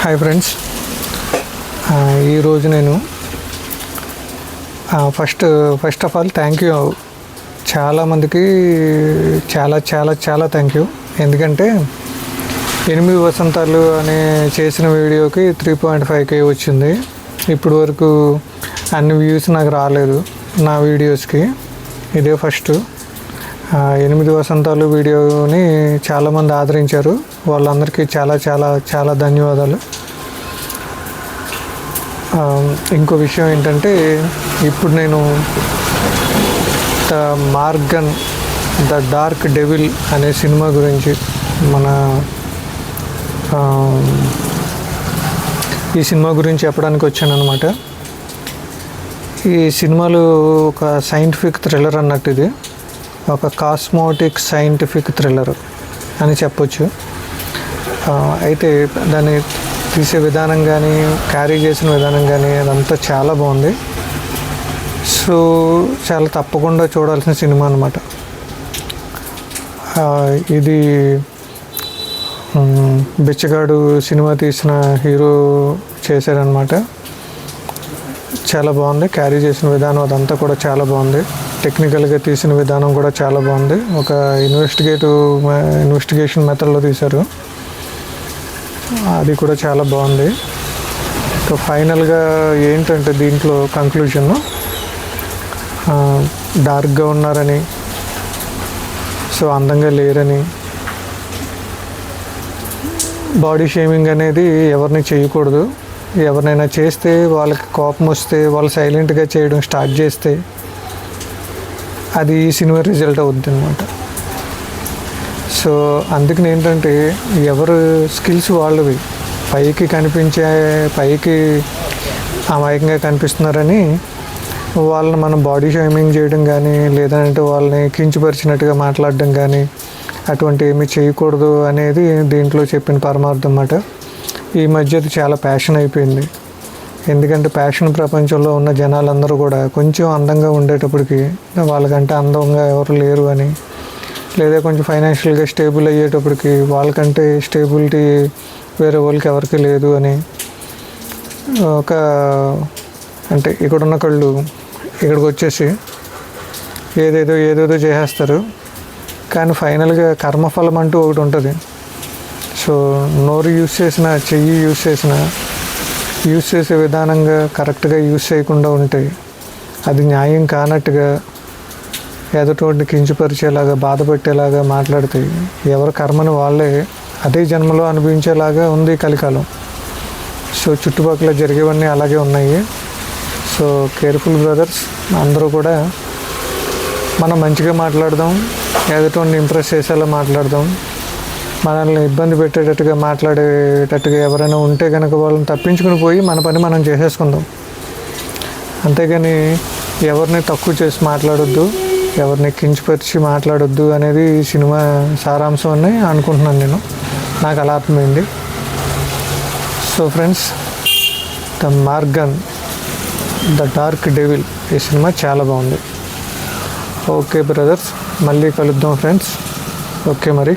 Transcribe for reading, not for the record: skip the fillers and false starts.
Hi friends, ఈరోజు నేను first of all thank you చాలామందికి చాలా థ్యాంక్ యూ. ఎందుకంటే 8 వసంతాలు అనే చేసిన వీడియోకి 3.5K వచ్చింది. ఇప్పుడు వరకు అన్ని వ్యూస్ నాకు రాలేదు నా వీడియోస్కి. ఇదే ఫస్ట్ 8 వసంతాలు వీడియోని చాలామంది ఆదరించారు. వాళ్ళందరికీ చాలా ధన్యవాదాలు. ఇంకో విషయం ఏంటంటే, ఇప్పుడు నేను the Morgan the dark devil అనే సినిమా గురించి ఈ సినిమా గురించి చెప్పడానికి వచ్చాను అనమాట. ఈ సినిమాలో ఒక సైంటిఫిక్ థ్రిల్లర్ అన్నట్టు, ఇది ఒక కాస్మోటిక్ సైంటిఫిక్ థ్రిల్లర్ అని చెప్పొచ్చు. అయితే దాన్ని తీసే విధానం కానీ, క్యారీ చేసిన విధానం కానీ అదంతా చాలా బాగుంది. సో చాలా తప్పకుండా చూడాల్సిన సినిమా అన్నమాట. ఇది బిచ్చగాడు సినిమా తీసిన హీరో చేశారనమాట. చాలా బాగుంది. క్యారీ చేసిన విధానం అదంతా కూడా చాలా బాగుంది. టెక్నికల్గా తీసిన విధానం కూడా చాలా బాగుంది. ఒక ఇన్వెస్టిగేషన్ మెథడ్లో తీశారు, అది కూడా చాలా బాగుంది. ఇంకా ఫైనల్గా ఏంటంటే, దీంట్లో కంక్లూజన్ డార్క్గా ఉన్నారని, సో అందంగా లేరని, బాడీ షేమింగ్ అనేది ఎవరిని చేయకూడదు. ఎవరినైనా చేస్తే వాళ్ళకి కోపం వస్తే వాళ్ళు సైలెంట్గా చేయడం స్టార్ట్ చేస్తే అది ఈ సినిమా రిజల్ట్ అవుద్ది అనమాట. సో అందుకని ఏంటంటే, ఎవరు స్కిల్స్ వాళ్ళవి. పైకి అమాయకంగా కనిపిస్తున్నారని వాళ్ళని మనం బాడీ షేమింగ్ చేయడం కానీ, లేదంటే వాళ్ళని కించపరిచినట్టుగా మాట్లాడడం కానీ అటువంటి ఏమీ చేయకూడదు అనేది దీంట్లో చెప్పిన పరమార్థం అన్నమాట. ఈ మధ్య అది చాలా ప్యాషన్ అయిపోయింది. ఎందుకంటే ప్యాషన్ ప్రపంచంలో ఉన్న జనాలందరూ కూడా కొంచెం అందంగా ఉండేటప్పటికి వాళ్ళకంటే అందంగా ఎవరు లేరు అని, లేదా కొంచెం ఫైనాన్షియల్గా స్టేబుల్ అయ్యేటప్పటికి వాళ్ళకంటే స్టేబిలిటీ వేరే వాళ్ళకి ఎవరికి లేదు అని, అంటే ఇక్కడున్న కళ్ళు ఇక్కడికి వచ్చేసి ఏదేదో చేసేస్తారు. కానీ ఫైనల్గా కర్మఫలం అంటూ ఒకటి ఉంటుంది. సో నోరు యూస్ చేసిన, చెయ్యి యూస్ చేసే విధానంగా కరెక్ట్గా యూస్ చేయకుండా ఉంటే అది న్యాయం కానట్టుగా, ఎదుటోడిని కించపరిచేలాగా, బాధపెట్టేలాగా మాట్లాడితే ఎవరి కర్మని వాళ్ళే అదే జన్మలో అనుభవించేలాగా ఉంది కలికాలం. సో చుట్టుపక్కల జరిగేవన్నీ అలాగే ఉన్నాయి. సో కేర్ఫుల్ బ్రదర్స్, అందరూ కూడా మనం మంచిగా మాట్లాడదాం, ఎదుటోడిని ఇంప్రెస్ చేసేలా మాట్లాడదాం. మనల్ని ఇబ్బంది మాట్లాడేటట్టుగా ఎవరైనా ఉంటే కనుక వాళ్ళని తప్పించుకుని పోయి మన పని మనం చేసేసుకుందాం. అంతేగాని ఎవరిని తక్కువ చేసి మాట్లాడొద్దు, ఎవరిని కించపరిచి మాట్లాడొద్దు అనేది ఈ సినిమా సారాంశం అని అనుకుంటున్నాను నేను. నాకు అలా అర్థమైంది. So friends, the Morgan the dark devil ఈ సినిమా చాలా బాగుంది. ఓకే బ్రదర్స్, మళ్ళీ కలుద్దాం ఫ్రెండ్స్. ఓకే మరి.